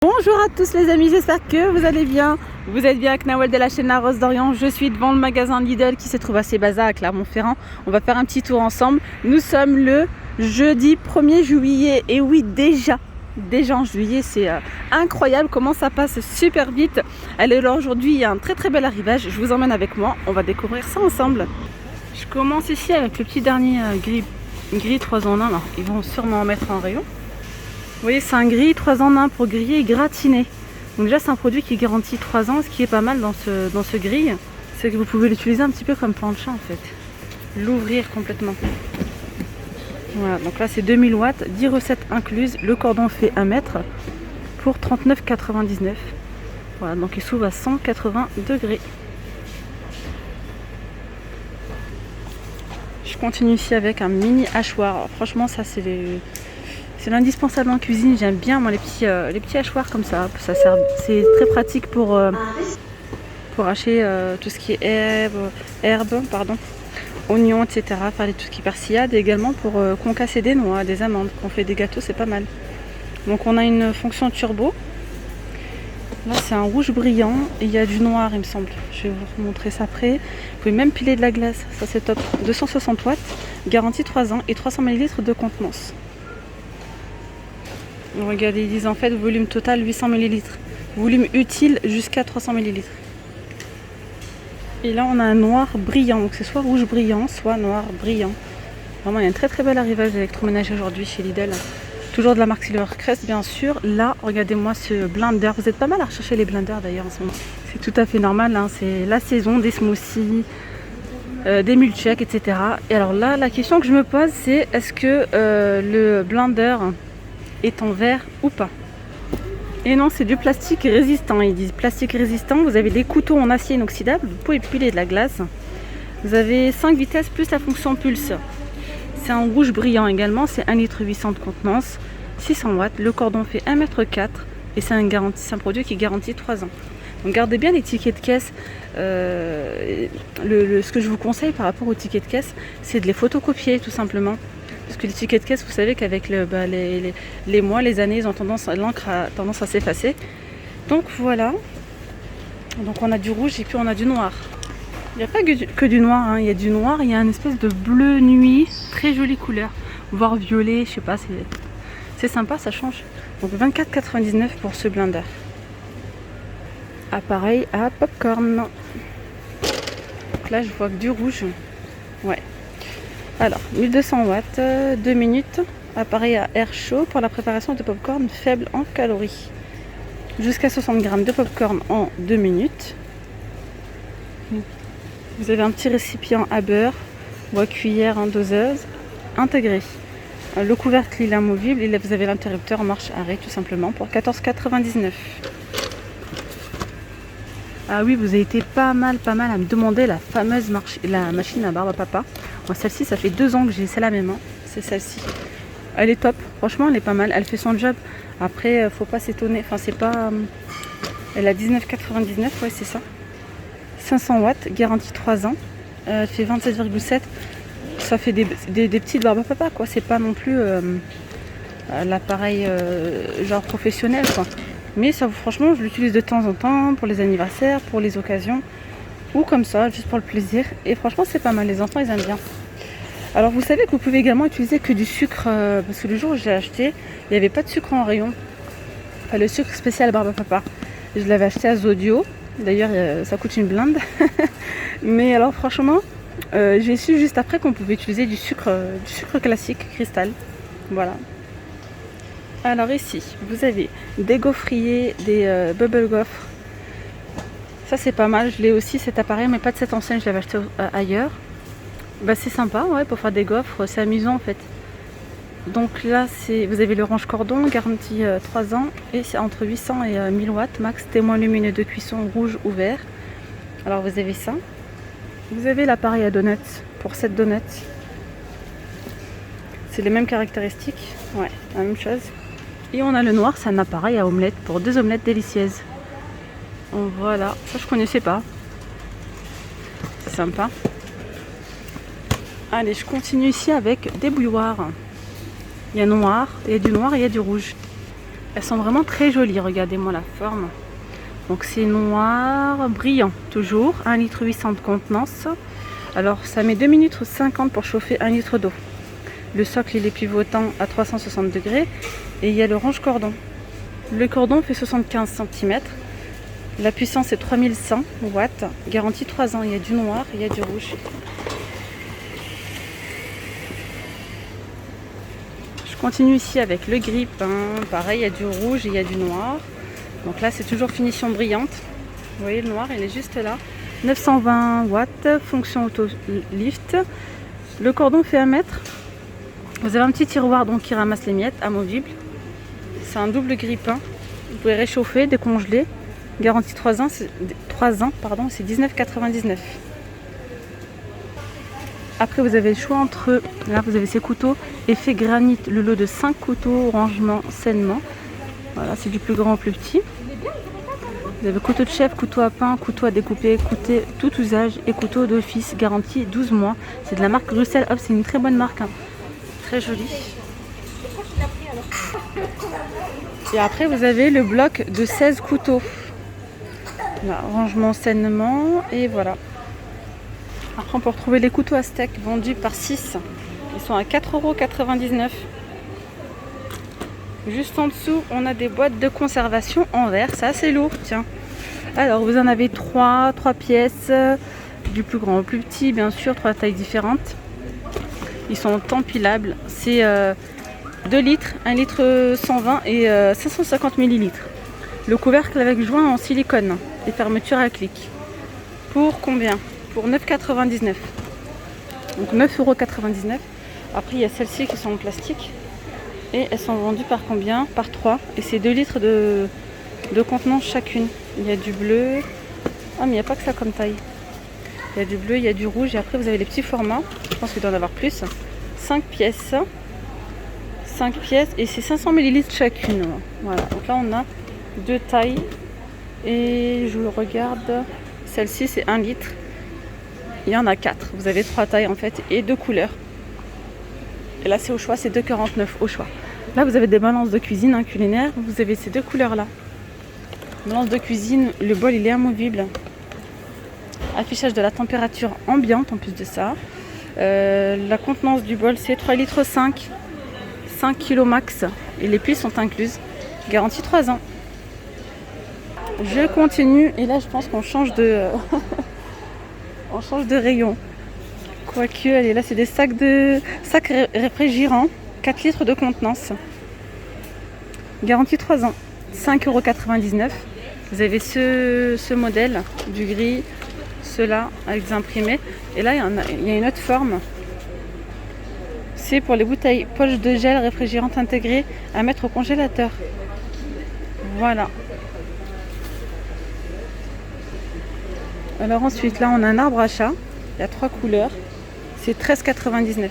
Bonjour à tous les amis, j'espère que vous allez bien. Vous êtes bien avec Nawel de la chaîne La Rose d'Orient. Je suis devant le magasin Lidl qui se trouve à Sébaza à Clermont-Ferrand. On va faire un petit tour ensemble. Nous sommes le jeudi 1er juillet. Et oui, déjà en juillet, c'est incroyable comment ça passe super vite. Alors aujourd'hui, il y a un très bel arrivage. Je vous emmène avec moi, on va découvrir ça ensemble. Je commence ici avec le petit dernier gris 3 en 1. Alors, ils vont sûrement en mettre en rayon. Vous voyez, c'est un grille 3 en 1 pour griller et gratiner. Donc déjà, c'est un produit qui garantit 3 ans. Ce qui est pas mal dans ce grille, c'est que vous pouvez l'utiliser un petit peu comme plancha en fait. L'ouvrir complètement. Voilà, donc là c'est 2000 watts, 10 recettes incluses. Le cordon fait 1 mètre pour 39,99. Voilà, donc il s'ouvre à 180 degrés. Je continue ici avec un mini hachoir. Alors, franchement, ça c'est l'indispensable en cuisine. J'aime bien moi les petits hachoirs comme ça. C'est très pratique pour hacher tout ce qui est herbes, oignons, etc. Faire tout ce qui est persillade et également pour concasser des noix, des amandes. Quand on fait des gâteaux, c'est pas mal. Donc on a une fonction turbo. Là c'est un rouge brillant et il y a du noir il me semble. Je vais vous montrer ça après. Vous pouvez même piler de la glace, ça c'est top. 260 watts, garantie 3 ans et 300 ml de contenance. Regardez, ils disent en fait volume total 800 ml. Volume utile jusqu'à 300 ml. Et là on a un noir brillant. Donc c'est soit rouge brillant, soit noir brillant. Vraiment il y a un très bel arrivage d'électroménager aujourd'hui chez Lidl. Toujours de la marque Silvercrest bien sûr. Là regardez-moi ce blender. Vous êtes pas mal à rechercher les blenders d'ailleurs en ce moment. C'est tout à fait normal. Hein. C'est la saison des smoothies, des milkshakes, etc. Et alors là la question que je me pose c'est est-ce que le blender est en verre ou pas. Et non, c'est du plastique résistant. Ils disent plastique résistant. Vous avez des couteaux en acier inoxydable. Vous pouvez piler de la glace. Vous avez 5 vitesses plus la fonction pulse. C'est en rouge brillant également. C'est 1,8 litre de contenance. 600 watts. Le cordon fait 1,4 m. Et c'est un produit qui garantit 3 ans. Donc gardez bien les tickets de caisse. Ce que je vous conseille par rapport aux tickets de caisse, c'est de les photocopier tout simplement. Parce que les tickets de caisse, vous savez qu'avec les mois, les années, l'encre a tendance à s'effacer. Donc voilà. Donc on a du rouge et puis on a du noir. Il n'y a pas que du noir, hein. Il y a du noir, il y a une espèce de bleu nuit, très jolie couleur. Voire violet, je sais pas, c'est sympa, ça change. Donc 24,99 pour ce blender. Appareil à popcorn. Donc là je vois que du rouge. Ouais. Alors, 1200 watts, 2 minutes, appareil à air chaud pour la préparation de popcorn faible en calories. Jusqu'à 60 g de popcorn en 2 minutes. Vous avez un petit récipient à beurre ou à cuillère en doseuse intégré. Le couvercle il est amovible et là vous avez l'interrupteur en marche arrêt tout simplement pour 14,99 €. Ah oui, vous avez été pas mal à me demander la fameuse la machine à barbe à papa. Moi, celle-ci, ça fait 2 ans que j'ai, c'est la même, hein. C'est celle-ci. Elle est top, franchement, elle est pas mal. Elle fait son job. Après, faut pas s'étonner. Enfin, c'est pas. Elle a 19,99, ouais, c'est ça. 500 watts, garantie 3 ans. Elle fait 27,7. Ça fait des petites barbes à papa, quoi. C'est pas non plus l'appareil genre professionnel, quoi. Mais ça, franchement, je l'utilise de temps en temps pour les anniversaires, pour les occasions, ou comme ça, juste pour le plaisir. Et franchement, c'est pas mal. Les enfants, ils aiment bien. Alors, vous savez que vous pouvez également utiliser que du sucre, parce que le jour où j'ai acheté, il n'y avait pas de sucre en rayon. Enfin, le sucre spécial barbe à papa. Je l'avais acheté à Zodio. D'ailleurs, ça coûte une blinde. Mais alors, franchement, j'ai su juste après qu'on pouvait utiliser du sucre classique, cristal. Voilà. Alors ici, vous avez des gaufriers, des bubble gaufres. Ça c'est pas mal, je l'ai aussi cet appareil, mais pas de cette enseigne, je l'avais acheté ailleurs. Bah c'est sympa, ouais, pour faire des gaufres, c'est amusant en fait. Donc là, vous avez l'orange cordon, garantie 3 ans, et c'est entre 800 et 1000 watts, max témoin lumineux de cuisson rouge ou vert. Alors vous avez ça. Vous avez l'appareil à donuts, pour 7 donuts. C'est les mêmes caractéristiques, ouais, la même chose. Et on a le noir, c'est un appareil à omelette pour 2 omelettes délicieuses. Voilà, ça je connaissais pas. C'est sympa. Allez, je continue ici avec des bouilloires. Il y a noir, il y a du noir et il y a du rouge. Elles sont vraiment très jolies, regardez-moi la forme. Donc c'est noir, brillant toujours, 1,8 litre de contenance. Alors ça met 2 minutes 50 pour chauffer 1 litre d'eau. Le socle il est pivotant à 360 degrés et il y a le range cordon. Le cordon fait 75 cm. La puissance est 3100 watts. Garantie 3 ans. Il y a du noir, il y a du rouge. Je continue ici avec le gris peint. Pareil, il y a du rouge et il y a du noir. Donc là c'est toujours finition brillante. Vous voyez le noir il est juste là. 920 watts, fonction auto lift. Le cordon fait 1 mètre. Vous avez un petit tiroir donc qui ramasse les miettes, amovible. C'est un double grille-pain. Vous pouvez réchauffer, décongeler. Garantie 3 ans, c'est 19,99 €. Après vous avez le choix entre, là vous avez ces couteaux, effet granit, le lot de 5 couteaux, rangement sainement. Voilà, c'est du plus grand au plus petit. Vous avez couteau de chef, couteau à pain, couteau à découper, couteau tout usage et couteau d'office, garantie 12 mois. C'est de la marque Bruxelles Hop, c'est une très bonne marque. Très joli. Et après vous avez le bloc de 16 couteaux. Là, rangement sainement et voilà. Après on peut retrouver les couteaux à steak vendus par 6. Ils sont à 4,99 €. Juste en dessous on a des boîtes de conservation en verre. C'est assez lourd, tiens. Alors vous en avez 3 pièces. Du plus grand au plus petit bien sûr, 3 tailles différentes. Ils sont empilables. C'est 2 litres, 1 litre 120 et 550 ml. Le couvercle avec joint en silicone et fermeture à clic. Pour combien? Pour 9,99 €. Donc 9,99 €. Après il y a celles-ci qui sont en plastique. Et elles sont vendues par combien? Par 3. Et c'est 2 litres de contenance chacune. Il y a du bleu. Ah mais il n'y a pas que ça comme taille. Il y a du bleu, il y a du rouge. Et après vous avez les petits formats. Je pense qu'il doit y en avoir plus. 5 pièces. 5 pièces. Et c'est 500 ml chacune. Voilà. Donc là on a 2 tailles. Et je regarde. Celle-ci c'est 1 litre. Il y en a 4. Vous avez 3 tailles en fait. Et 2 couleurs. Et là c'est au choix, c'est 2,49 € au choix. Là vous avez des balances de cuisine culinaire. Vous avez ces 2 couleurs là. Balance de cuisine, le bol il est amovible. Affichage de la température ambiante en plus de ça. La contenance du bol c'est 3,5 litres, 5 kg max. Et les piles sont incluses. Garantie 3 ans. Je continue et là je pense qu'on change de on change de rayon. Quoique, allez, là c'est des sacs réfrigérants, 4 litres de contenance. Garantie 3 ans, 5,99 €. Vous avez ce modèle du gris, ceux-là avec des imprimés. Et là il y a une autre forme. C'est pour les bouteilles poche de gel réfrigérante intégrée à mettre au congélateur. Voilà. Alors ensuite là on a un arbre à chat. Il y a 3 couleurs. C'est 13,99 €.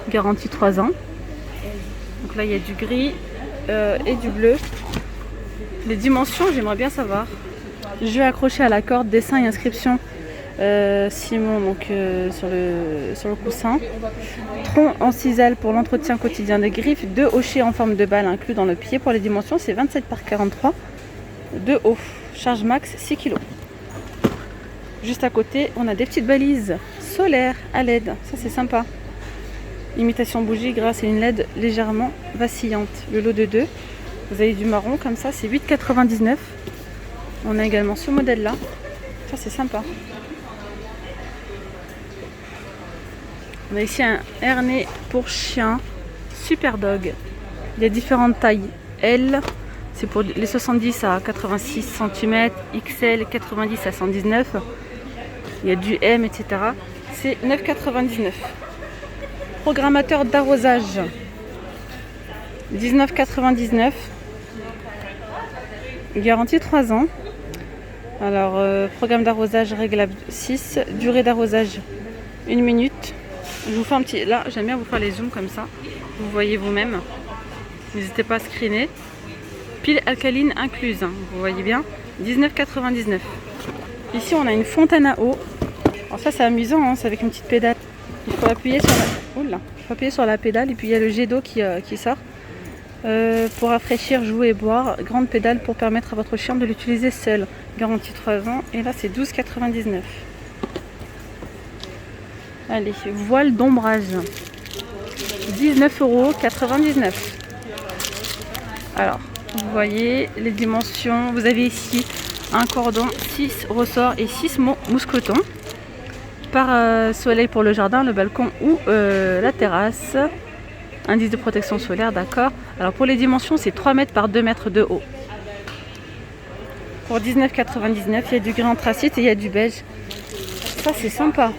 Garantie 3 ans. Donc là il y a du gris et du bleu. Les dimensions j'aimerais bien savoir. Je vais accrocher à la corde dessin et inscription Simon donc sur le coussin. Tronc en ciselle pour l'entretien quotidien des griffes. 2 hochets en forme de balle inclus dans le pied. Pour les dimensions c'est 27 par 43 de haut. Charge max 6 kg. Juste à côté, on a des petites balises solaires à LED. Ça, c'est sympa. Imitation bougie grâce à une LED légèrement vacillante. Le lot de 2. Vous avez du marron comme ça, c'est 8,99 €. On a également ce modèle-là. Ça, c'est sympa. On a ici un harnais pour chien. Super Dog. Il y a différentes tailles. L. C'est pour les 70 à 86 cm. XL, 90 à 119. Il y a du M, etc. C'est 9,99 €. Programmateur d'arrosage. 19,99 €. Garantie 3 ans. Alors, programme d'arrosage réglable 6. Durée d'arrosage 1 minute. Je vous fais un petit... Là, j'aime bien vous faire les zooms comme ça. Vous voyez vous-même. N'hésitez pas à screener. Pile alcaline incluse. Vous voyez bien. 19,99 €. Ici, on a une fontaine à eau. Alors ça, c'est amusant. Hein, c'est avec une petite pédale. Il faut appuyer sur la... Oula. faut appuyer sur la pédale et puis il y a le jet d'eau qui sort. Pour rafraîchir, jouer et boire, grande pédale pour permettre à votre chien de l'utiliser seul. Garantie 3 ans et là c'est 12,99 €. Allez, voile d'ombrage, 19,99 €. Alors, vous voyez les dimensions, vous avez ici un cordon, 6 ressorts et 6 mousquetons. Par soleil pour le jardin, le balcon ou la terrasse. Indice de protection solaire, d'accord. Alors pour les dimensions, c'est 3 mètres par 2 mètres de haut. Pour 19,99 €, il y a du gris anthracite et il y a du beige. Ça, c'est sympa.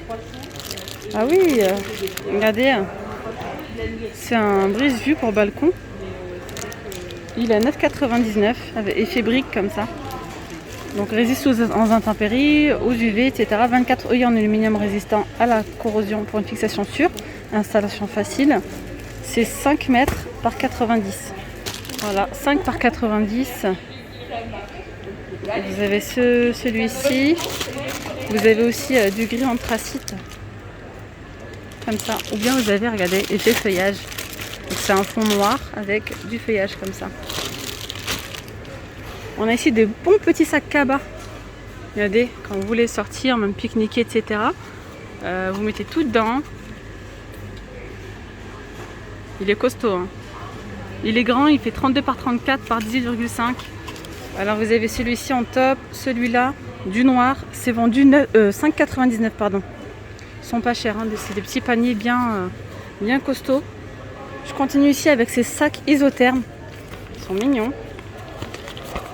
Ah oui, regardez. C'est un brise-vue pour balcon. Il est à 9,99 € avec effet brique comme ça. Donc résiste aux intempéries, aux UV, etc. 24 œillets en aluminium résistant à la corrosion pour une fixation sûre. Installation facile. C'est 5 mètres par 90. Voilà, 5 par 90. Vous avez celui-ci. Vous avez aussi du gris anthracite. Comme ça. Ou bien vous avez, regardez, effet feuillage. C'est un fond noir avec du feuillage comme ça. On a ici des bons petits sacs cabas. Regardez, quand vous voulez sortir, même pique-niquer, etc. Vous mettez tout dedans. Il est costaud. Hein. Il est grand, il fait 32 par 34 par 18,5. Alors vous avez celui-ci en top, celui-là, du noir. C'est vendu 5,99 €, pardon. Ils sont pas chers, hein. C'est des petits paniers bien costauds. Je continue ici avec ces sacs isothermes. Ils sont mignons.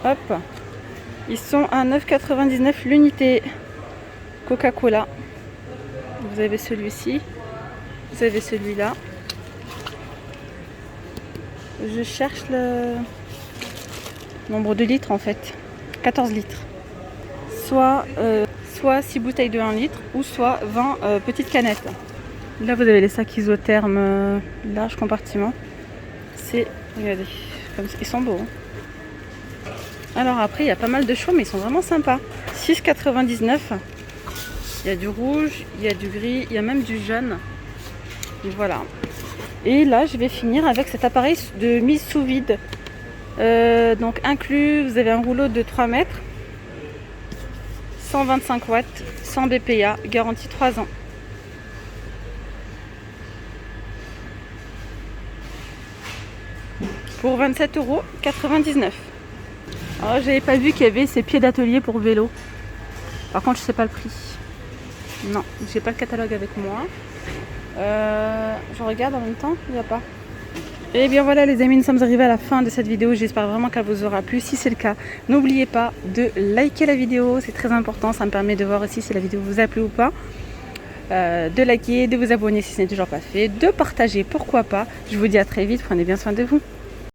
Hop. Ils sont à 9,99 € l'unité. Coca-Cola. Vous avez celui-ci. Vous avez celui-là. Je cherche le nombre de litres en fait. 14 litres. Soit 6 bouteilles de 1 litre ou soit 20 petites canettes. Là vous avez les sacs isothermes large compartiment. C'est, regardez, comme ça. Ils sont beaux. Hein. Alors après il y a pas mal de choix mais ils sont vraiment sympas. 6,99 €. Il y a du rouge, il y a du gris, il y a même du jaune. Voilà. Et là, je vais finir avec cet appareil de mise sous vide. Donc inclus, vous avez un rouleau de 3 mètres, 125 watts, 100 BPA, garantie 3 ans. Pour 27,99 €. Alors, j'avais pas vu qu'il y avait ces pieds d'atelier pour vélo. Par contre, je sais pas le prix. Non, j'ai pas le catalogue avec moi. Je regarde en même temps, il n'y a pas. Et bien voilà les amis, nous sommes arrivés à la fin de cette vidéo. J'espère vraiment qu'elle vous aura plu. Si c'est le cas, n'oubliez pas de liker la vidéo, c'est très important. Ça me permet de voir aussi si la vidéo vous a plu ou pas. De liker, de vous abonner si ce n'est toujours pas fait, de partager, pourquoi pas. Je vous dis à très vite, prenez bien soin de vous.